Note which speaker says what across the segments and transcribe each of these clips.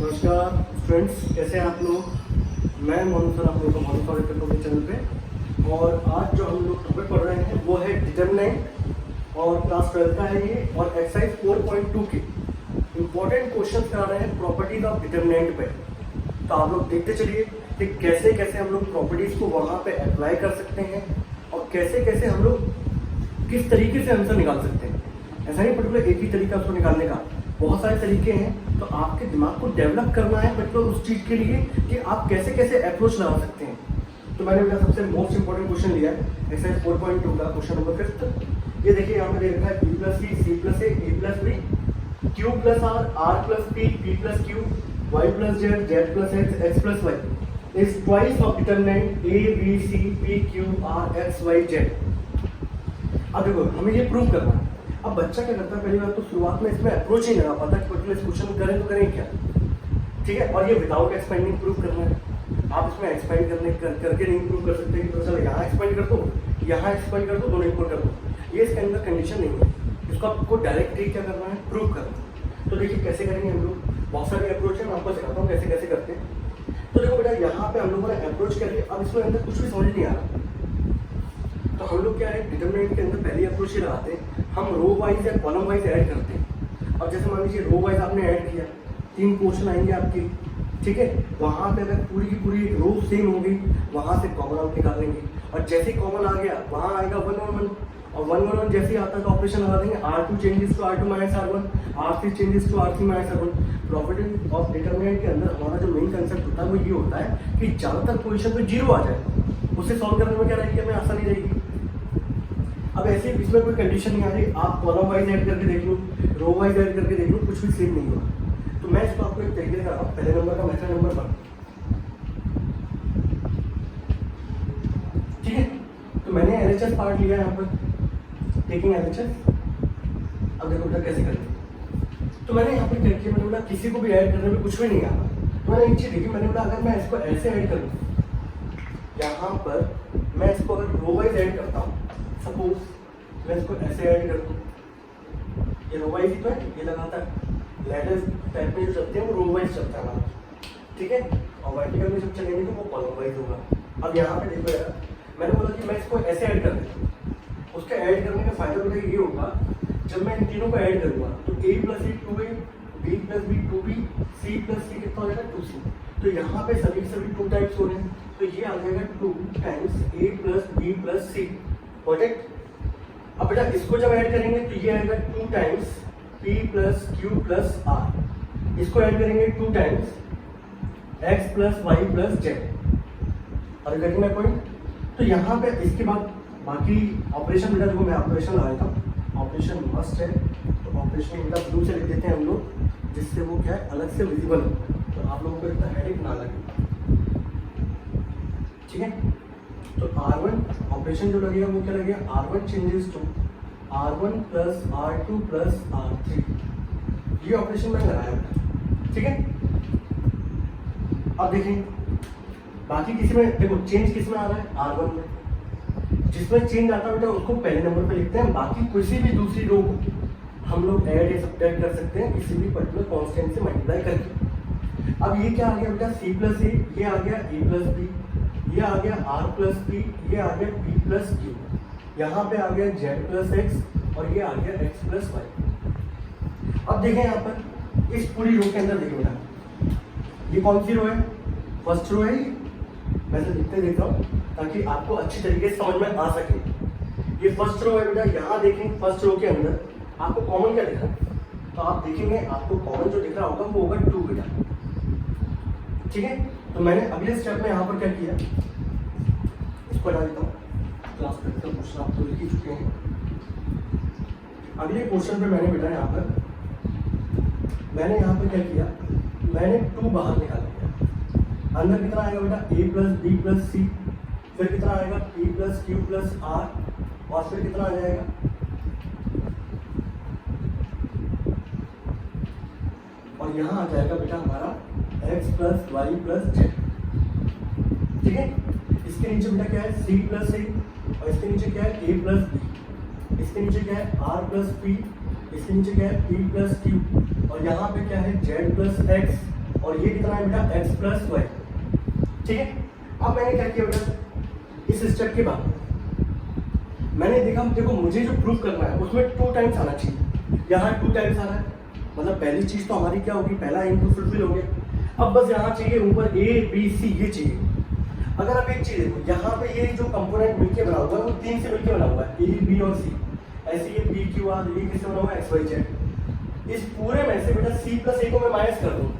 Speaker 1: नमस्कार फ्रेंड्स, कैसे हैं आप लोग। मैं मोनू सर, आप लोगों का बहुत स्वागत करता हूँ चैनल पे। और आज जो हम लोग टॉपिक पढ़ रहे हैं वो है डिटरमिनेंट और क्लास 12 का है ये, और एक्सरसाइज 4.2 के इम्पोर्टेंट क्वेश्चन करा रहे हैं प्रॉपर्टीज ऑफ डिटरमिनेंट पे। तो आप लोग देखते चलिए कि कैसे कैसे हम लोग प्रॉपर्टीज को वहाँ पे अप्लाई कर सकते हैं और कैसे कैसे हम लोग किस तरीके से आंसर निकाल सकते हैं। ऐसा नहीं पर्टिकुलर एक ही तरीका उसको निकालने का, बहुत सारे तरीके हैं। तो आपके दिमाग को डेवलप करना है पर्टिकुलर उस चीज़ के लिए कि आप कैसे कैसे अप्रोच लगा सकते हैं। तो मैंने बेटा सबसे मोस्ट इंपॉर्टेंट क्वेश्चन लिया है एक्सरसाइज 4.2 का क्वेश्चन नंबर 5। ये देखिए यहाँ पे दे रखा है b plus C, C plus A, A plus B, Q plus R, R plus P, P plus Q, Y plus Z, Z plus X, X plus Y is twice of determinant A B C P Q R X Y Z. अब देखो हमें ये prove करना है। अब बच्चा क्या करता है, पहली बार तो शुरुआत में इसमें अप्रोच ही नहीं लगा पाता कि इस क्वेश्चन करें तो करें क्या, ठीक है। और ये विदाउट एक्सपेंडिंग प्रूव करना है। आप इसमें एक्सपेंड करके नहीं प्रूव कर सकते कि तो चलो यहाँ एक्सपेंड कर दो, यहाँ एक्सपेंड कर दो, दोनों इक्वल कर दो। ये इसके अंदर कंडीशन नहीं है। इसको आपको डायरेक्टली क्या करना है, प्रूव करना। तो देखिए कैसे करेंगे हम लोग। बहुत सारे अप्रोच है, मैं आपको सिखाता हूँ कैसे कैसे करते हैं। तो देखो बेटा यहाँ पे हम लोगों ने अप्रोच कर लिया। अब इसमें अंदर कुछ भी समझ नहीं आ रहा, तो हम लोग क्या है डिटरमिनेंट के अंदर पहली अप्रोच ही लगाते हैं। हम रो वाइज या कॉलम वाइज ऐड करते हैं। अब जैसे मान लीजिए रो वाइज आपने ऐड किया, 3 पोर्शन आएंगे आपकी, ठीक है। वहाँ पे अगर पूरी की पूरी रो सेम होगी, वहाँ से कॉमन आउट निकालेंगे। और जैसे ही कॉमन आ गया वहाँ आएगा 1 1 1, और 1 1 1 जैसे ही आता है तो ऑपरेशन लगा देंगे। R2 changes to R2 minus R1, R3 changes to R3 minus R1। Property of determinant के अंदर हमारा जो मेन कंसेप्ट होता है वो ये होता है कि ज़्यादातर पोजीशन पे 0 आ जाए, उससे सॉल्व करने में क्या रहेगी, हमें आसानी रहेगी। अब ऐसे इसमें कोई कंडीशन नहीं आ रही, आप कॉलम वाइज ऐड करके देख लो, रो वाइज ऐड करके देख लो, कुछ भी सेम नहीं होगा। तो मैं इसको आपको एक तरीके से कराता हूँ। पहले नंबर का मेथड नंबर 1, ठीक है। तो मैंने LHS पार्ट लिया यहाँ पर, टेकिंग LHS। अब देखो बेटा कैसे करें। तो मैंने यहाँ पर क्या किया, मैंने बोला किसी को भी ऐड करने में कुछ भी नहीं आता। तो मैंने एक चीज देखी, मैंने बोला अगर मैं इसको ऐसे ऐड करूँ, यहाँ पर मैं इसको अगर रो वाइज ऐड करता हूँ, सपोज मैं इसको ऐसे ऐड कर दूँ, ये रो वाइज तो है, ये लगातार लेटर्स टाइप में जो चलते हैं वो रो वाइज चलता है हमारा, ठीक है। और वर्टिकल में जब चलेंगे तो वो कॉलम वाइज होगा। अब यहाँ पे देखो यार, मैंने बोला कि मैं इसको ऐसे ऐड कर देता हूँ। उसका ऐड करने का फायदा मुझे ये होगा, जब मैं इन तीनों को ऐड करूँगा तो a plus A 2a, b plus B 2b, c plus C कितना हो जाएगा 2c। तो यहाँ पे सभी सभी 2 टाइप्स हो रहे हैं, तो ये आ जाएगा 2 times a plus B plus C. Correct. अब बेटा इसको जब ऐड करेंगे तो ये आएगा 2 times p plus Q plus r। इसको ऐड करेंगे 2 times x plus Y plus Z. और गेटिंग माय पॉइंट। तो यहाँ पे इसके बाद बाकी ऑपरेशन बेटा देखो मैं ऑपरेशन लगाता हूँ, ऑपरेशन मस्ट है। तो ऑपरेशन बेटा ब्लू से लिख देते हैं हम लोग, जिससे वो क्या है अलग से विजिबल हो, तो आप लोगों को इतना हेडेक ना लगे, ठीक है। तो R1 ऑपरेशन जो लगेगा वो क्या लगेगा, R1 changes to R1 plus R2 plus R3। ये ऑपरेशन मैंने लगाया, ठीक है। अब देखें बाकी किसी में देखो चेंज किस में आ रहा है, R1 में। जिसमें चेंज आता है बेटा उसको पहले नंबर पे लिखते हैं। बाकी किसी भी दूसरी रो को हम लोग ऐड या सब्ट्रैक्ट कर सकते हैं किसी भी पर्टिकुलर कांस्टेंट से मल्टीप्लाई करके। अब ये क्या आ गया बेटा, C प्लस ए, ये आ गया A प्लस बी, ये आ गया R प्लस पी, ये आ गया P प्लस क्यू, यहाँ पे आ गया Z प्लस एक्स, और ये आ गया X प्लस वाई। अब देखें यहाँ पर इस पूरी रो के अंदर देखो बेटा, ये कौन सी रो है, फर्स्ट रो है। मैं तो लिखते देता हूँ ताकि आपको अच्छी तरीके से समझ में आ सके। ये फर्स्ट रो है बेटा। यहाँ देखें फर्स्ट रो के अंदर आपको कॉमन क्या दिख रहा है, तो आप देखेंगे आपको कॉमन जो दिख रहा होगा वो होगा 2 बेटा, ठीक है। तो मैंने अगले स्टेप में यहाँ पर क्या किया, इसको हटा देता हूँ। क्लास का क्वेश्चन आप तो लिख ही चुके हैं। अगले क्वेश्चन पे मैंने बेटा यहाँ पर क्या किया, मैंने 2 बाहर निकाल दिया। अंदर कितना आएगा बेटा, a प्लस बी प्लस सी, फिर कितना आएगा p plus Q plus r, और फिर कितना आ जाएगा, और यहाँ आ जाएगा बेटा हमारा x plus Y plus Z, ठीक है। इसके नीचे बेटा क्या है, c प्लस ए, और इसके नीचे क्या है a प्लस बी, इसके नीचे क्या है r प्लस पी, इसके नीचे क्या है p प्लस क्यू, और यहाँ पे क्या है z प्लस एक्स, और ये कितना है बेटा x प्लस वाई। ठीक है, अब मैंने क्या किया बेटा, इस स्टेप के बाद मैंने देखा, देखो मुझे जो प्रूव करना है उसमें 2 टाइम्स आना चाहिए, यहाँ 2 टाइम्स आ रहा है, मतलब पहली चीज तो हमारी क्या होगी, पहला एम तो फुलफिल हो गया। अब बस यहाँ चाहिए ऊपर ए बी सी ये चाहिए। अगर आप एक चीज देखो, यहाँ पे ये जो कंपोनेंट मिलके बना हुआ है वो 3 से मिलके बना हुआ है, ए बी और सी। ऐसे ये पी क्यू आर ये किससे बना हुआ है, एक्स वाई जेड। इस पूरे में से बेटा सी प्लस ए को मैं माइनस कर दूँ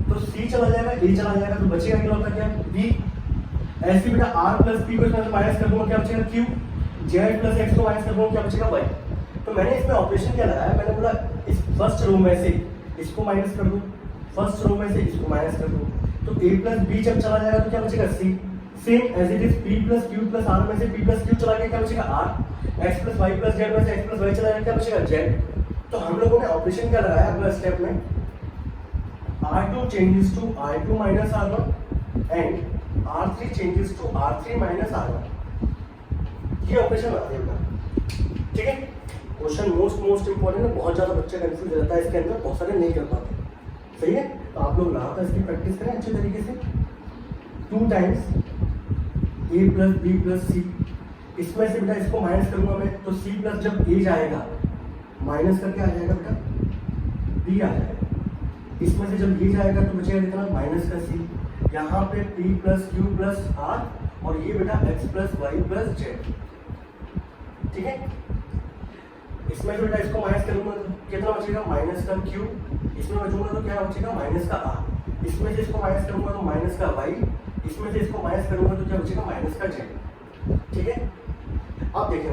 Speaker 1: तो सी चला जाएगा, ए चला जाएगा, तो बचेगा क्या होता है, क्या बी। ऐसे बेटा आर प्लस पी को इसमें माइनस कर दूंगा, क्या बचेगा क्यू। जेड प्लस एक्स को माइनस कर दूंगा, क्या बचेगा वाई। तो मैंने इसमें ऑपरेशन क्या लगाया, मैंने बोला इस फर्स्ट रो में से इसको माइनस कर दूं, फर्स्ट रो में से इसको माइनस कर दूं, तो a प्लस बी जब चला जाएगा तो क्या बचेगा C. Same as it is p plus Q plus R में से p प्लस क्यू चला गया, क्या बचेगा r। x plus Y plus Z में से x प्लस वाई चला गया, क्या बचेगा z। तो हम लोगों ने ऑपरेशन क्या लगाया अगला स्टेप में, r2 changes to r2 minus r1 and r3 changes to r3 minus r1। ये ऑपरेशन लगाते हैं। ठीक है, क्वेश्चन मोस्ट इंपॉर्टेंट है, बहुत ज्यादा बच्चे कंफ्यूज रहता है इसके अंदर, बहुत सारे नहीं कर पाते। सही है, तो आप लोग लगातार इसकी प्रैक्टिस करें अच्छे तरीके से। 2 times a plus B plus C, इसमें से बेटा इसको माइनस करूंगा मैं, तो c प्लस जब a जाएगा माइनस करके आ जाएगा बेटा b आ जाएगा। इसमें से जब ये जाएगा तो बचेगा कितना, माइनस का c। यहाँ पे p plus Q plus R और ये बेटा x plus Y plus Z. ठीक है, इसमें जो बेटा इसको माइनस करूंगा तो कितना बचेगा, माइनस का क्यू। इसमें बचूंगा तो क्या बचेगा, माइनस का आर। इसमें से इसको माइनस करूंगा तो माइनस का वाई। इसमें से इसको माइनस करूंगा तो क्या बचेगा, माइनस का जेड। ठीक है, अब देखिए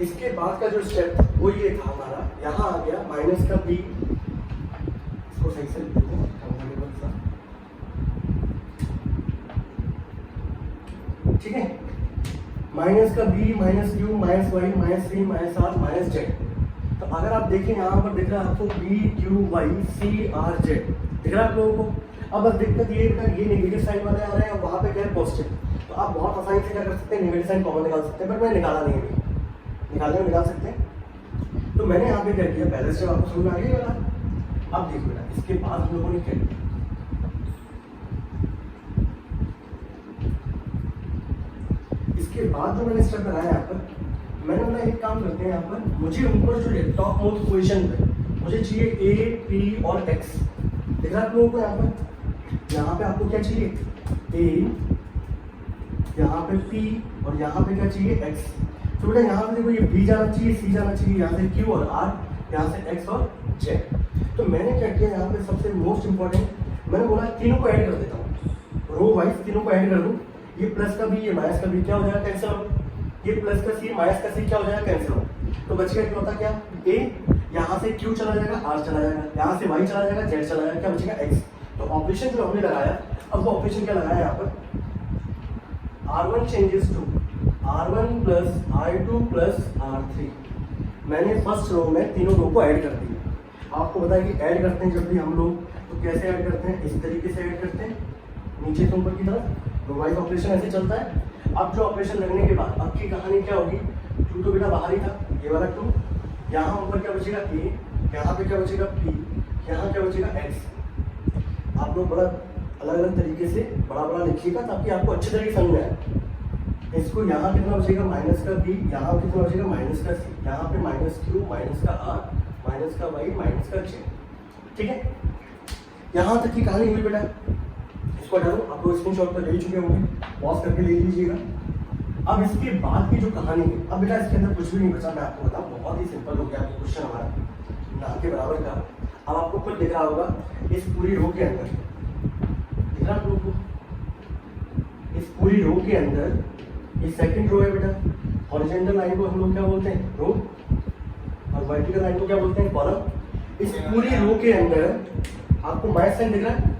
Speaker 1: इसके बाद का जो स्टेप था वो ये था हमारा, यहाँ आ गया माइनस का बी। इसको सही से लिख देते हैं कंफर्टेबल सा। ठीक है, माइनस का B minus Q minus Y minus C minus R minus Z. तो अगर आप देखें यहाँ पर दिख रहा है आपको B Q Y C R Z दिख रहा है आप लोगों को। अब बस दिक्कत ये है, ये नेगेटिव साइन वाले आ रहे हैं और वहाँ पे क्या है पॉजिटिव। तो आप बहुत आसानी से क्या कर सकते हैं, नेगेटिव साइन कॉमन निकाल सकते हैं, बट मैंने निकाला नहीं है, निकालने में निकाल सकते हैं। तो मैंने यहाँ पे क्या किया, पहले से आपको समझ में आ गई वाला। अब देखो बेटा इसके बाद हम लोगों ने क्या किया, इसके बाद जो मैंने स्टेप लगाया यहाँ पर, मैंने बोला एक काम करते हैं, यहाँ पर मुझे ऊपर जो टॉप मोस्ट पोजीशन पे मुझे चाहिए ए पी और एक्स। देख रहा है आप लोगों को यहाँ पे आपको क्या चाहिए, ए, यहाँ पे पी और यहाँ पे क्या चाहिए एक्स। तो बेटा यहाँ पे देखो ये बी जाना चाहिए, सी जाना चाहिए, यहाँ से क्यू और आर, यहाँ से एक्स और जेड। तो मैंने क्या किया यहाँ पे सबसे मोस्ट इंपॉर्टेंट, मैंने बोला तीनों को ऐड कर देता हूँ, रो वाइज तीनों को ऐड कर दूँ। ये प्लस का बी ये माइनस का बी क्या हो जाएगा, कैंसिल हो। ये प्लस का सी माइनस का सी क्या हो जाएगा, कैंसिल हो। तो बच गया क्या होता क्या, ए, यहाँ से क्यू चला जाएगा, आर चला जाएगा, यहाँ से वाई चला जाएगा, जेड चला जाएगा, क्या बचेगा एक्स। तो ऑपरेशन जो हमने लगाया, अब वो ऑपरेशन क्या लगाया यहाँ पर, R1 changes to R1 plus R2 plus R3। मैंने फर्स्ट रो में तीनों रो को ऐड कर दिया। आपको पता है कि ऐड करते हैं जब भी हम लोग, तो कैसे ऐड करते हैं, इस तरीके से ऐड करते हैं, नीचे से ऊपर की तरफ। रोवाइज ऑपरेशन ऐसे चलता है। अब जो ऑपरेशन लगने के बाद अब की कहानी क्या होगी, 2 तो बेटा बाहर ही था, ये वाला 2, यहाँ ऊपर क्या बचेगा ए, यहाँ पे क्या बचेगा पी, यहाँ क्या बचेगा एक्स। आप लोग बड़ा अलग अलग तरीके से बड़ा लिखिएगा ताकि आपको अच्छे तरीके समझ में आए। इसको यहाँ कितना बचेगा, माइनस का बी, यहाँ कितना बचेगा माइनस का सी, यहाँ पे माइनस क्यू माइनस का आर माइनस का वाई माइनस का जेड। ठीक है, यहाँ तक की कहानी हुई बेटा। इसको हटाओ, आप लोग स्क्रीनशॉट पर ले चुके होंगे, पॉज करके ले लीजिएगा। अब इसके बाद की जो कहानी है, अब बेटा इसके अंदर कुछ भी नहीं बचा, मैं आपको बताऊँ, बहुत ही सिंपल हो गया आपको क्वेश्चन हमारा, ना के बराबर का। अब आपको खुद दिख रहा होगा इस पूरी रो के अंदर, दिख रहा आप लोगों को, इस पूरी रो के अंदर ये सेकंड रो है बेटा। हॉरिजॉन्टल लाइन को हम लोग क्या बोलते हैं, रो, और वर्टिकल लाइन को क्या बोलते हैं, कॉलम। इस पूरी रो के अंदर आपको माइनस साइन दिख रहा है,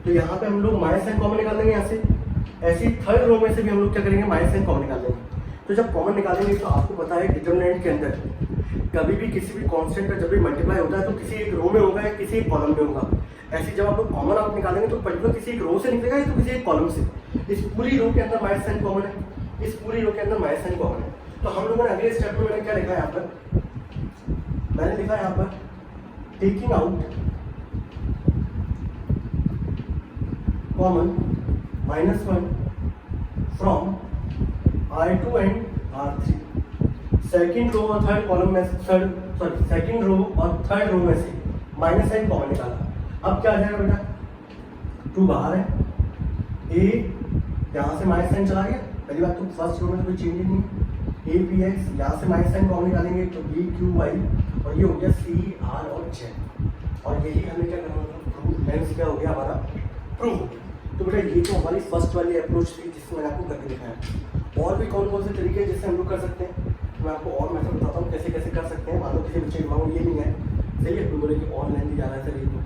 Speaker 1: तो यहाँ पे हम लोग माइनस साइन कॉमन निकाल लेंगे यहाँ से। ऐसी थर्ड रो में से भी हम लोग क्या करेंगे, माइनस साइन कॉमन निकाल लेंगे। तो जब कॉमन निकालेंगे तो आपको पता है डिटरमिनेंट के अंदर कभी भी किसी भी कांस्टेंट का जब भी मल्टीप्लाई होता है तो किसी एक रो में होगा या किसी एक कॉलम में होगा। ऐसे जब आप लोग कॉमन आप निकालेंगे तो पर्टिकुलर किसी एक रो से निकलेगा या तो किसी एक कॉलम से। इस पूरी रो के अंदर माइनस साइन कॉमन है, इस पूरी रो के अंदर माइनस साइन कॉमन है। तो हम लोगों ने अगले स्टेप में मैंने क्या लिखा है यहाँ पर, मैंने लिखा है यहाँ पर taking out common -1 from R2 and R3। Second row और थर्ड कॉलम में सेकेंड रो और थर्ड रो में से माइनस साइन कॉमन निकाला। अब क्या आ जाएगा बेटा, 2 बाहर है, ए यहाँ से माइनस साइन चला गया, पहली बात तो फर्स्ट रो में तो कोई चेंज ही नहीं है। ए पी एक्स यहाँ से माइनस साइन कॉमन निकालेंगे तो बी क्यू वाई, और ये हो गया सी आर और जेड, और यही हमें क्या करना होगा, प्रूव। लेंस क्या हो गया हमारा, प्रूव। तो बेटा ये तो हमारी फर्स्ट वाली अप्रोच थी जिससे मैंने आपको करके दिखाया। और भी कौन कौन से तरीके हैं जिससे हम लोग कर सकते हैं, मैं आपको और मेथड बताता हूँ कैसे कैसे कर सकते हैं। मान लो किसी बच्चे के दिमाग में ये नहीं है, सही है, कोई बोले कि और लेंथ जा रहा है सर, ये तो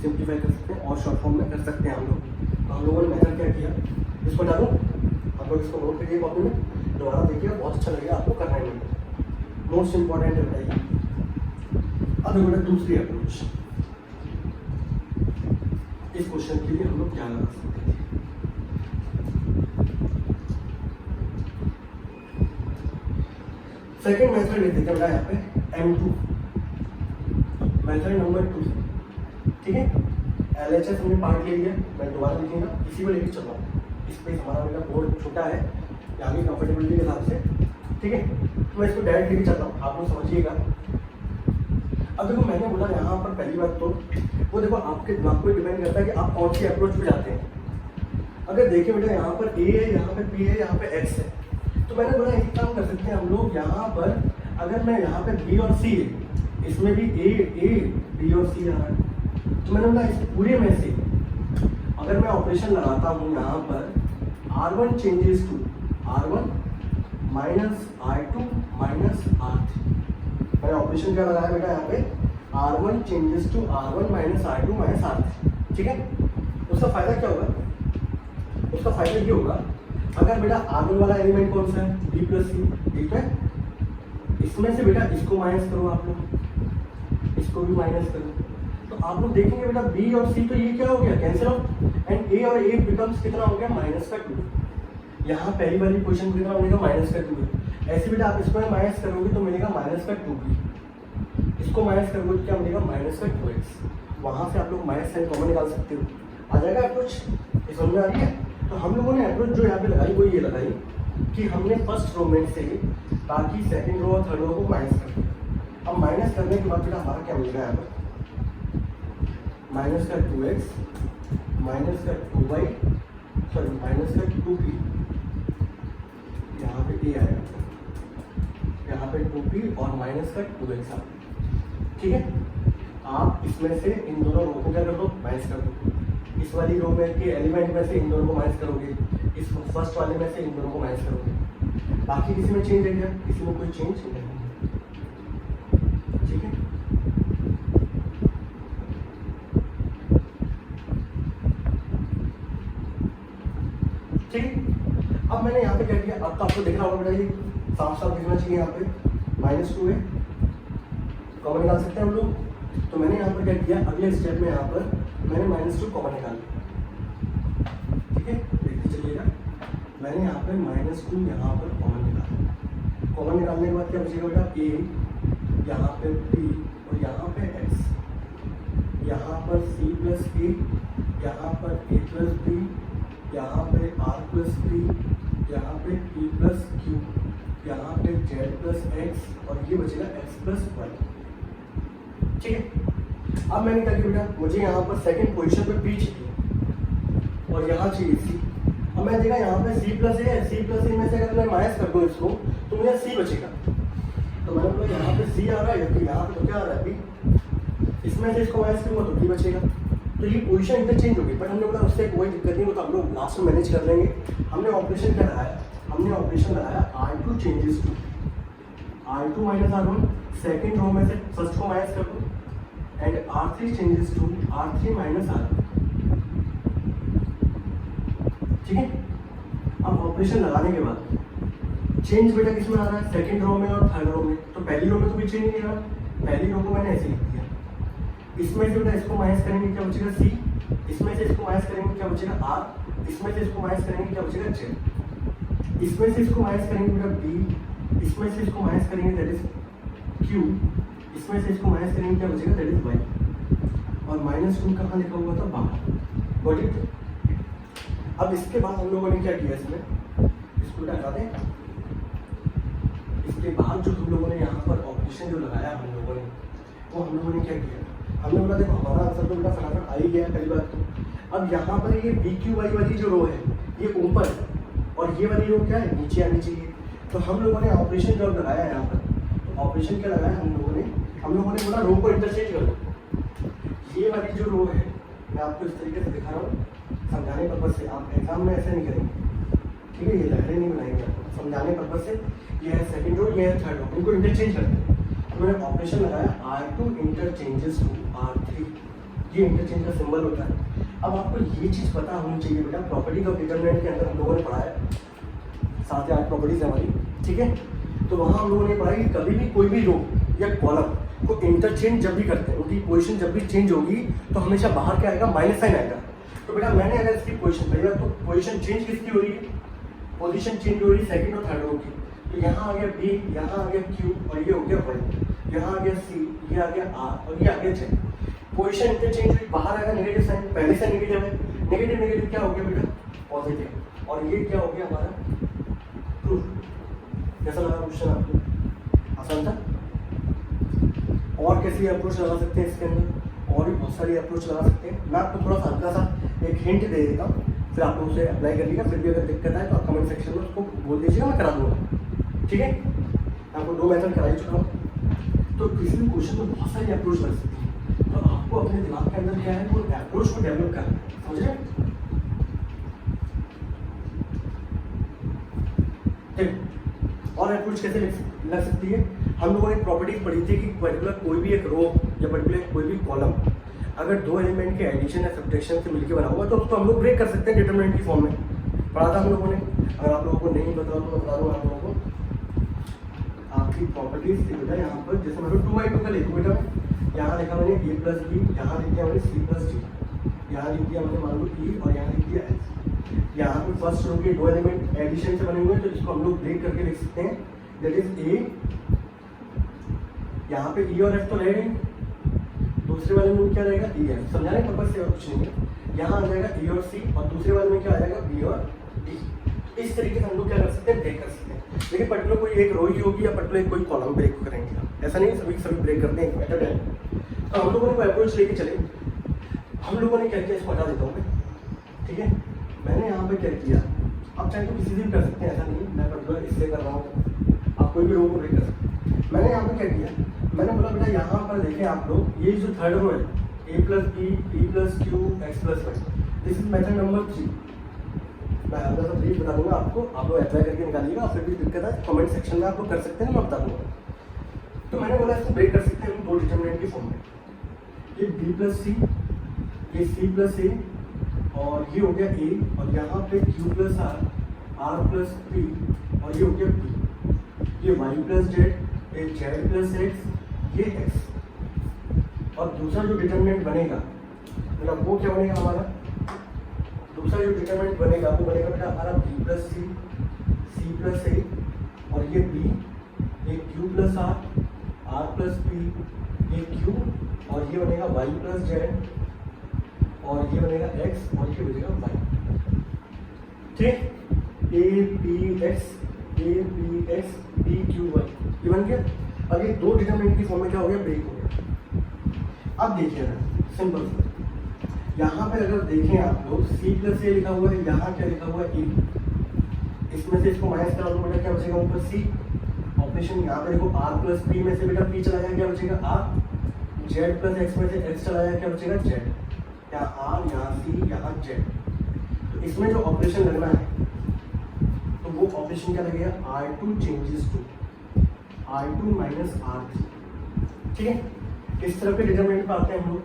Speaker 1: सिंप्लीफाई कर सकते हैं और शॉर्ट फॉर्म में कर सकते हैं हम लोग। तो हम लोगों ने मेथड क्या किया, इसको डालूँ, आप लोग इसको नोट करिए कॉपी में, दोबारा देखिए, बहुत अच्छा लगेगा आपको करने में, मोस्ट इंपॉर्टेंट है बताइए। अब बेटा दूसरी अप्रोच, इस क्वेश्चन के लिए हम लोग क्या लगा सकते हैं। सेकेंड मेथड लेते हैं बेटा यहाँ पे M2, मेथड नंबर 2, ठीक है। LHS हमने पार्ट ले लिया, मैं दोबारा लिखूंगा, इसी को लेकर चल रहा हूँ। स्पेस हमारा बेटा बहुत छोटा है, आगे कंफर्टेबिलिटी के हिसाब से, ठीक है। तो मैं इसको डायरेक्ट लेके चलता हूँ, आप लोग समझिएगा। अब देखो मैंने बोला यहाँ पर पहली बात तो वो देखो आपके दिमाग को डिपेंड करता है कि आप कौन सी अप्रोच पे जाते हैं। अगर देखिए बेटा यहाँ पर ए है, यहाँ पे बी है, यहाँ पे एक्स है, तो मैंने बोला एक काम कर सकते हैं हम लोग, यहाँ पर अगर मैं यहाँ पे बी और सी है, इसमें भी ए बी और सी आ रहा है, तो मैंने बोला इस पूरे में से अगर मैं ऑपरेशन लगाता हूँ यहाँ पर R1 changes to R1 minus R2 minus R3, मैंने ऑपरेशन क्या लगाया बेटा यहाँ पे, R1 changes to R1 minus R2 minus R3, ठीक है। उसका फायदा क्या होगा, उसका फायदा ये होगा, अगर बेटा R1 वाला एलिमेंट कौन सा है, B प्लस सी, ठीक है, इसमें से बेटा इसको माइनस करो, आप लोग इसको भी माइनस करो, तो आप लोग देखेंगे बेटा B और C तो ये क्या हो गया, कैंसिल आउट, एंड A और A बिकम्स कितना हो गया, -2। यहाँ पहली वाली पोजीशन कितना मिलेगा, -2। ऐसे बेटा आप इसको माइनस करोगे तो मिलेगा -2B, इसको माइनस करोगे तो क्या मिलेगा, -2x। वहाँ से आप लोग माइनस साइन कॉमन निकाल सकते हो, आ जाएगा अप्रोच, ये समझ में आ रही है। तो हम लोगों ने अप्रोच जो यहाँ पे लगाई वो ये लगाई कि हमने फर्स्ट रो में से बाकी सेकंड रो और थर्ड रो को माइनस कर दिया। अब माइनस करने के बाद बेटा हमारा क्या मिलेगा, यहाँ पर -2x -2y सॉरी -2p, यहाँ पे a आएगा, यहाँ पे 2p और -2x, ठीक है। आप इसमें से इन दोनों रो को क्या कर दो, माइनस कर दो, इस वाली रो में के एलिमेंट में से इन दोनों को माइनस करोगे, इस फर्स्ट वाले में से इन दोनों को माइनस करोगे, बाकी किसी में चेंज है क्या, किसी में कोई चेंज नहीं है, ठीक है। ठीक है, अब मैंने यहाँ पे क्या किया, अब तो आपको दिख रहा होगा बेटा, ये साफ साफ दिखना चाहिए, यहाँ पे -2 है, कॉमन निकाल सकते हैं हम लोग। तो मैंने यहाँ पर क्या किया, अगले स्टेप में यहाँ पर मैंने -2 कॉमन निकाल लिया, ठीक है, देखते चलिएगा। मैंने यहाँ पर -2 यहाँ पर कॉमन निकाला, कॉमन निकालने के बाद क्या बचेगा बेटा, a, यहाँ पे b और यहाँ पे x, यहाँ पर c प्लस a, यहाँ पर a प्लस b, यहाँ पे r प्लस p, यहाँ पे p प्लस q, यहाँ पे z प्लस x, और ये बचेगा x प्लस y, ठीक है। अब मैंने क्या किया बेटा, मुझे यहाँ पर सेकंड पोजीशन पे p चाहिए और यहाँ चाहिए c। अब मैं देखा यहाँ पे c प्लस a है, c प्लस a में से अगर मैं माइनस कर दूँ इसको तो मुझे c बचेगा। तो मैंने बोला यहाँ पे c आ रहा है, जबकि यहाँ पे तो क्या आ रहा है b, इसमें से इसको माइनस करूँगा तो b बचेगा। तो ये पोजीशन इंटरचेंज होगी, बट हमने बोला उससे कोई दिक्कत नहीं, वो तो हम लोग लास्ट में मैनेज कर लेंगे। हमने ऑपरेशन क्या लगाया, हमने ऑपरेशन लगाया R2 changes to R2 minus R1, second row में से फर्स्ट को माइनस कर दो, and R3 changes to R3 minus R1, ठीक है। अब ऑपरेशन लगाने के बाद चेंज बेटा किसमें आ रहा है, सेकेंड रो में और थर्ड रो में। तो पहली रो में तो भी चेंज नहीं आ रहा, पहली रो को मैंने ऐसे लिख दिया, इसमें से बेटा इसको माइनस करेंगे क्या बचेगा c, इसमें से इसको माइनस करेंगे क्या बचेगा r, इसमें से इसको माइनस करेंगे क्या बचेगा z, इसमें से इसको माइनस करेंगे बेटा b, इसमें से इसको माइनस करेंगे दैट इज q, इसमें से इसको माइनस करेंगे क्या बचेगा दैट इज y, और -2 कहाँ लिखा हुआ था, बाहर, गॉट इट। अब इसके बाद हम लोगों ने क्या किया इसमें, इसको हटा दें। इसके बाद जो हम लोगों ने यहाँ पर ऑपरेशन जो लगाया हम लोगों ने, वो हम लोगों ने क्या किया, हमने बोला देखो हमारा आंसर तो बेटा फटाफट आ ही गया पहली बात तो। अब यहाँ पर ये बी क्यू वाई वाली जो रो है ये ऊपर है और ये वाली रो क्या है, नीचे आनी चाहिए। तो हम लोगों ने ऑपरेशन जो लगाया यहाँ पर, तो ऑपरेशन क्या लगाया हम लोगों ने बोला रो को इंटरचेंज कर दो। ये वाली जो रो है मैं आपको इस तरीके से दिखा रहा हूँ समझाने पर्पज से, आप एग्जाम में ऐसे नहीं करेंगे, ठीक है, ये लहरें नहीं बनाएंगे आपको, समझाने पर्पज से। ये है सेकंड रो, ये है थर्ड रो, इनको इंटरचेंज करते हैं। तो मैंने ऑपरेशन लगाया R2 इंटरचेंजेस टू R3, ये इंटरचेंज का सिंबल होता है। अब आपको ये चीज़ पता होनी चाहिए बेटा, प्रॉपर्टीज ऑफ डिटरमिनेंट के अंदर हम लोगों ने पढ़ा है 7 या 8 प्रॉपर्टीज है हमारी, ठीक है। तो वहाँ हम लोगों ने पढ़ा कि कभी भी कोई भी रो या कॉलम को इंटरचेंज जब भी करते हैं, उनकी पोजीशन जब भी चेंज होगी तो हमेशा बाहर क्या आएगा, माइनस साइन आएगा। तो बेटा मैंने अगर इसकी पोजीशन लिया तो पोजीशन चेंज किसकी हो रही है, पोजीशन चेंज हो रही है सेकंड और थर्ड रो की। तो यहाँ आ गया B, यहाँ आ गया Q और ये हो गया Y, यहाँ आ गया C, ये आ गया R और ये आ गया Z। पोजीशन इंटरचेंज हुई, बाहर आएगा नेगेटिव साइन, पहले से नेगेटिव है, नेगेटिव नेगेटिव क्या हो गया बेटा, पॉजिटिव, और ये क्या हो गया हमारा ट्रू। कैसा लगा क्वेश्चन आपको, आसान था। और कैसी अप्रोच लगा सकते हैं इसके अंदर, और भी बहुत सारी अप्रोच लगा सकते हैं। मैं आपको थोड़ा सा हल्का सा एक हिंट दे देता हूँ, फिर आप उसे अप्लाई करिएगा। फिर भी अगर दिक्कत आए तो आप कमेंट सेक्शन में उसको बोल दीजिएगा, मैं करा दूँगा, ठीक है। आपको 2 मेथड करा ही चुका हूँ। तो किसी भी क्वेश्चन में बहुत सारी अप्रोच लग सकती है, तो आपको अपने दिमाग के अंदर क्या है, वो अप्रोच को डेवलप करना है, समझ रहे। और अप्रोच कैसे लग सकती है, हम लोगों ने प्रॉपर्टीज पढ़ी थी कि पर्टिकुलर कोई भी एक रो या पर्टिकुलर कोई भी कॉलम अगर 2 एलिमेंट के एडिशन या सब्ट्रैक्शन से मिलकर बना हुआ तो उसको हम लोग ब्रेक कर सकते हैं डिटरमिनेंट की फॉर्म में, पढ़ा था हम लोगों ने। अगर आप लोगों को नहीं पता तो बता दूँ आप लोगों को, आपकी प्रॉपर्टीज थी बेटा यहाँ पर, जैसे मतलब 2/2 का लिखूँ बेटा, यहाँ लिखा मैंने A + B, यहाँ लिख दिया मैंने C + D, यहाँ लिख दिया मैंने मान लो E और यहाँ लिख दिया H। यहाँ पे फर्स्ट रो के 2 एलिमेंट एडिशन से बने हुए हैं तो इसको हम लोग ब्रेक करके लिख सकते हैं, दैट इज A। यहाँ पे E और F तो रहेगा, दूसरे वाले में क्या रहेगा E F, समझाने पर्पज से और कुछ नहीं है। यहाँ आ जाएगा E और C और दूसरे वाले में क्या आ जाएगा B और D। इस तरीके से हम लोग क्या कर सकते हैं, ब्रेक कर सकते हैं। लेकिन पर्टिकुलर कोई एक रो ही होगी या पर्टिकुलर कोई कॉलम ब्रेक करेंगे, ऐसा नहीं सभी ब्रेक करते हैं एट अ टाइम। तो हम लोगों ने कोई अप्रोच लेके चले, हम लोगों ने क्या किया, इसको हटा देता हूँ मैं, ठीक है। मैंने यहाँ पे क्या किया, आप चाहे तो किसी से भी कर सकते हैं, ऐसा नहीं मैं पर्टिकुलर इससे कर रहा हूँ, आप कोई भी रो को ब्रेक कर सकते हैं। मैंने यहाँ पे क्या किया, मैंने बोला बेटा यहाँ पर देखें आप लोग, ये जो थर्ड रो है A + B, P + Q, X + Y, this is method number 3। मैं हल्का सा ब्रीफ बता दूंगा आपको, आप लोग अप्लाई करके निकालिएगा। फिर भी दिक्कत है कमेंट सेक्शन में आप लोग कर सकते हैं, मैं बता दूंगा। तो मैंने बोला इसको ब्रेक कर सकते हैं 2 डिटरमिनेंट की फॉर्म में, ये B + C, ये C + A और ये हो गया A और यहाँ पे Q + R, R + P और ये हो गया P, ये Y + Z, ये Z + X, ये X। और दूसरा जो डिटरमिनेंट बनेगा मतलब वो क्या बनेगा हमारा, दूसरा जो डिटरमिनेंट बनेगा वो बनेगा बेटा हमारा B + C, C + A और ये B, ये Q + R, R + P, ये Q और ये बनेगा Y + Z और ये बनेगा X और ये बनेगा Y, ठीक। A P X, A P X, B Q Y, ये बन गया। अब ये 2 डिटरमिनेंट की फॉर्म में क्या हो गया, ब्रेक हो गया। अब देखिए ना सिंपल, यहाँ पे अगर देखें आप लोग C + A लिखा हुआ है, यहाँ क्या लिखा हुआ है A, इसमें से इसको माइनस करा दो बेटा, क्या बचेगा ऊपर C। ऑपरेशन यहाँ पे देखो R + P में से बेटा P चला जाएगा, क्या बचेगा R। Z + X में से X चला जाएगा, क्या बचेगा Z। यहाँ R, यहाँ C, यहाँ Z। तो इसमें जो ऑपरेशन लगना है तो वो ऑपरेशन क्या लगेगा, R2 changes to R2 - R3, ठीक है। इस तरह के डिटरमिनेंट पे आते हैं हम लोग।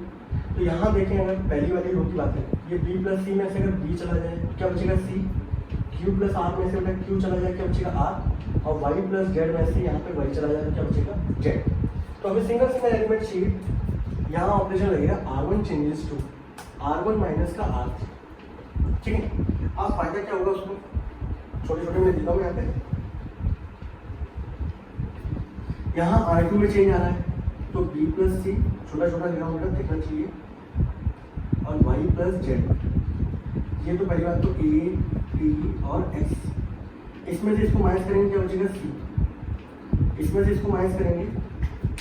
Speaker 1: तो यहाँ देखें अगर पहली वाली रो की बात है, ये B + C में से अगर B चला जाए क्या बचेगा C, Q + R में से बेटा Q चला जाए क्या बचेगा R, और Y + Z में से यहाँ पे Y चला जाए क्या बचेगा Z। तो हमें सिंगल एलिमेंट चाहिए, यहाँ ऑपरेशन लगेगा R1 changes to R1 - का R3, ठीक है। अब फायदा क्या होगा उसको छोटे छोटे में देता हूँ। यहाँ पे यहाँ R2 में चेंज आ रहा है तो B + C छोटा छोटा लिखा होगा, देखना चाहिए, और Y + Z ये तो पहली बात तो ए बी और एक्स, इसमें से इसको माइनस करेंगे क्या बचेगा सी, इसमें से इसको माइनस करेंगे,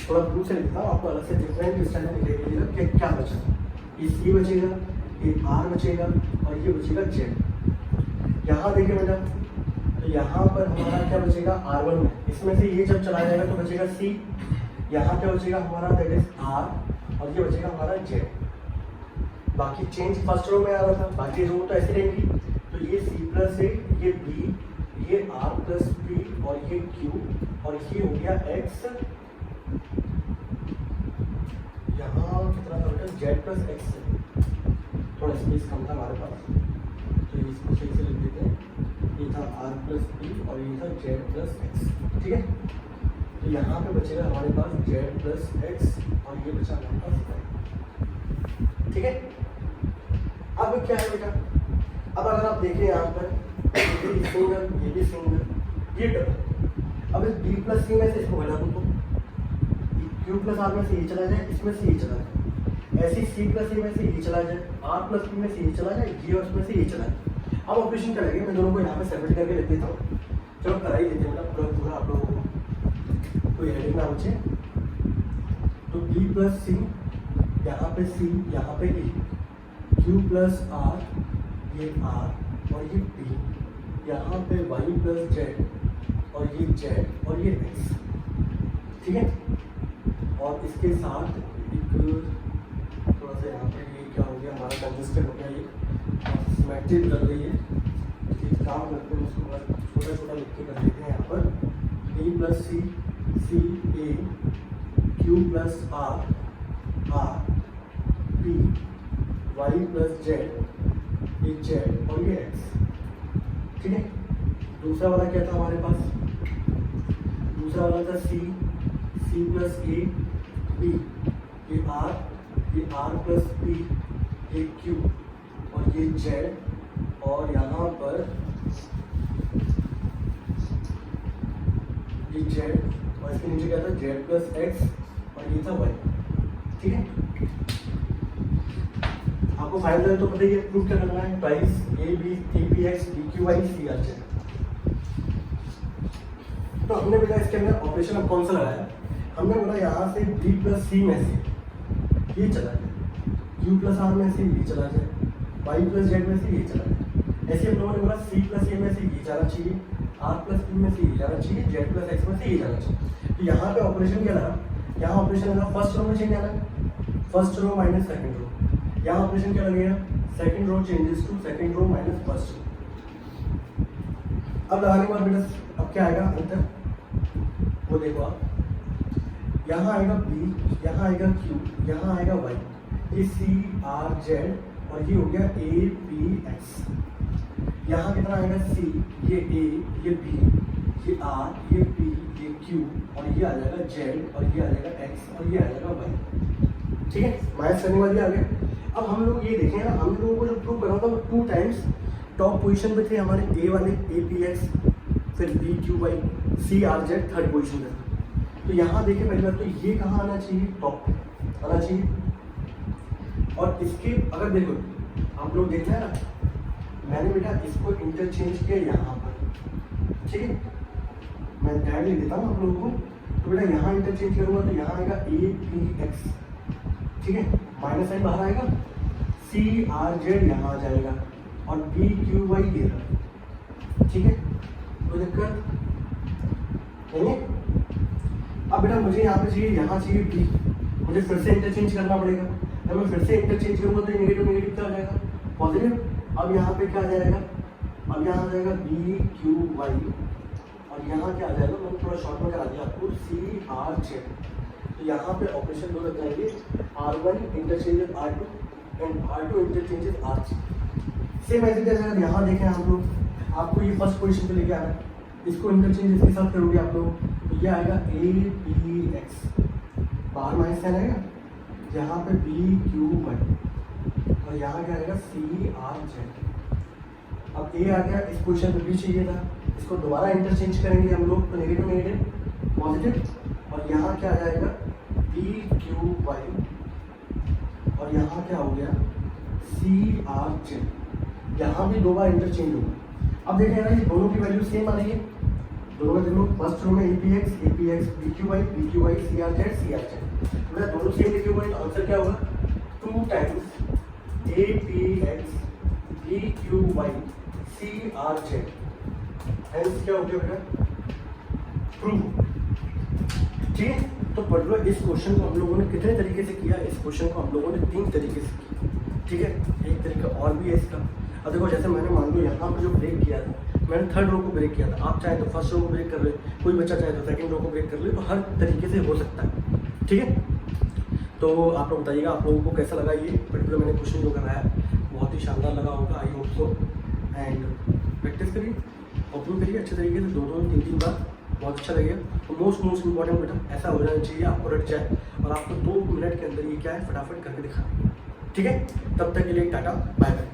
Speaker 1: थोड़ा ब्लू से लिखता हूँ आपको अलग से डिफरेंट स्टाइल में लिख लीजिएगा कि क्या बचा, ये सी बचेगा, ये आर बचेगा और ये बचेगा जेड। यहाँ देखिए बेटा, तो यहाँ पर हमारा क्या बचेगा R1 में, इसमें से ये जब चला जाएगा तो बचेगा C, यहाँ क्या बचेगा हमारा दैट इज R और ये बचेगा हमारा Z। बाकी चेंज फर्स्ट रो में आ रहा था, बाकी रो तो ऐसे रहेंगी, तो ये C प्लस A, ये B, ये R प्लस P और ये Q और ये हो गया X, यहाँ कितना था बेटा Z प्लस X, थोड़ा स्पेस कम था हमारे पास तो इसको सही से लिख देते हैं, ये था R प्लस P और ये था Z प्लस X, ठीक है। तो यहाँ पे बचेगा हमारे पास Z प्लस X और ये बचा हमारे पास Y, ठीक है। अब क्या है बेटा, अब अगर आप देखें यहाँ पर ये भी सिंगल, ये भी सिंगल, ये डबल, अब इस B प्लस C में से इसको घटा दो तो Q प्लस R में से ये चला जाए, इसमें से ये चला जाए, ऐसे C प्लस A में से ये चला जाए, R प्लस P में से ये चला जाए, ये और इसमें से ये चला जाए। अब ऑपरेशन क्या लगेगा, मैं दोनों को यहाँ पे सेपरेट करके लिख देता हूँ, चलो करा ही देते हैं पूरा पूरा आप लोगों को, कोई हेडिंग ना बचे। तो B प्लस C, यहाँ पे C, यहाँ पे E, Q प्लस R, ये R और ये P, यहाँ पे Y प्लस Z और ये Z और ये X, ठीक है। और इसके साथ एक थोड़ा सा यहाँ पे ये क्या हो गया हमारा कंजेस्टेड हो गया, ये सिमेट्री बदल गई है, एक काम करते हैं उसको छोटा छोटा लिख के कर देते हैं यहाँ पर, B plus C, C A, Q plus R, R P, Y plus Z, ये Z और ये X, ठीक है। दूसरा वाला क्या था हमारे पास, दूसरा वाला था C, C plus A, B, ये R प्लस P, ये Q और ये Z और यहाँ पर ये Z और इसके नीचे क्या था Z प्लस X और ये था Y, ठीक है। आपको फाइनल तो पता ही है, प्रूफ क्या करना है, twice A B T P X D Q Y C R Z। तो हमने बेटा इसके अंदर ऑपरेशन अब कौन सा लगाया, हमने बोला यहाँ से B प्लस C में से ये चला जाए, Q प्लस R में से ये चला जाए, Y प्लस Z में से ये चला जाए, ऐसे हम लोगों ने बोला C प्लस A में से ये जाना चाहिए, R प्लस P में से ये जाना चाहिए, Z प्लस X में से ये जाना चाहिए। तो यहाँ पे ऑपरेशन क्या लगा, यहाँ ऑपरेशन लगा फर्स्ट रो में चेंज आना, first row minus second row, यहाँ ऑपरेशन क्या लगेगा, second row changes to second row minus first row. अब लगाने के बाद बेटा अब क्या आएगा अंतर, वो देखो आप, यहाँ आएगा B, यहाँ आएगा Q, यहाँ आएगा Y, ये C R Z और ये हो गया A P X। यहाँ कितना आएगा C, ये A, ये B, ये R, ये P, ये Q और ये आ जाएगा Z और ये आ जाएगा X और ये आ जाएगा Y, ठीक है। माइनस करने वाली आ गया। अब हम लोग ये देखें ना, हम लोगों को जो प्रूव करना था वो 2 टाइम्स टॉप पोजीशन पे थे हमारे A वाले A P X, फिर B Q Y C R Z third position पे। तो यहाँ देखिए पहली बात तो ये कहाँ आना चाहिए, टॉप आना चाहिए। और इसके अगर देखो आप लोग देखते हैं ना, मैंने बेटा इसको इंटरचेंज किया यहाँ पर, ठीक है। मैं टैग लिख देता हूँ आप लोगों को, तो बेटा यहाँ इंटरचेंज करूँगा तो यहाँ आएगा A P X, ठीक है, माइनस साइन बाहर आएगा, C R Z यहाँ आ जाएगा और B Q Y ये रहा, ठीक है, कोई दिक्कत नहीं है। अब बेटा मुझे यहाँ पे चाहिए, यहाँ चाहिए B, मुझे फिर से इंटरचेंज करना पड़ेगा। जब मैं फिर से इंटरचेंज करूँगा तो नेगेटिव नेगेटिव क्या हो जाएगा, पॉजिटिव। अब यहाँ पे क्या आ जाएगा, अब यहाँ आ जाएगा B Q Y और यहाँ क्या आ जाएगा, मैंने थोड़ा शॉर्ट में करा दिया आपको, C R Z। तो यहाँ पे ऑपरेशन दो लग जाएंगे, R1 interchanges R2 and R2 interchanges R3। Same ऐसे जैसे यहाँ देखें आप लोग, आपको ये फर्स्ट पोजीशन पे लेके आना है, इसको इंटरचेंज इसके साथ करोगे आप लोग तो ये आएगा A P X, बाहर माइनस साइन आएगा, यहाँ पे B Q Y और यहाँ क्या आएगा C R Z। अब A आ गया, इस पोजीशन पे B चाहिए था, इसको दोबारा इंटरचेंज करेंगे हम लोग तो नेगेटिव नेगेटिव पॉजिटिव, और यहाँ क्या आ जाएगा B Q Y और यहाँ क्या हो गया C R Z। यहाँ भी 2 बार इंटरचेंज होगा। अब देखें ना ये दोनों की वैल्यू सेम आ रही है, दोनों में देखो फर्स्ट रो में APX BQY CRZ मतलब दोनों सेम लिखे हुए हैं, तो आंसर क्या होगा 2 times APX BQY CRZ। Hence क्या हो गया बेटा प्रूव। ठीक है, तो पढ़ लो इस क्वेश्चन को हम लोगों ने कितने तरीके से किया। इस क्वेश्चन को हम लोगों ने 3 तरीके से किया। ठीक है, एक तरीका और भी है इसका। अब देखो जैसे मैंने मान लो यहाँ पर जो ब्रेक किया था, मैंने थर्ड रो को ब्रेक किया था, आप चाहे तो फर्स्ट रो को ब्रेक कर ले, कोई बच्चा चाहे तो सेकंड रो को ब्रेक कर ले, तो हर तरीके से हो सकता है। ठीक है, तो आप लोग बताइएगा आप लोगों को कैसा लगा ये पर्टिकुलर मैंने क्वेश्चन जो कराया, बहुत ही शानदार लगा होगा, I hope so. And practice करिए, ऑप्शन करिए अच्छे तरीके से, 2 3 बार, बहुत अच्छा लगेगा। तो मोस्ट इंपॉर्टेंट बेटा ऐसा हो जाना चाहिए आपको रट जाए और आपको 2 मिनट के अंदर ये क्या है फटाफट करके दिखाना। ठीक है, तब तक के लिए टाटा बाय बाय।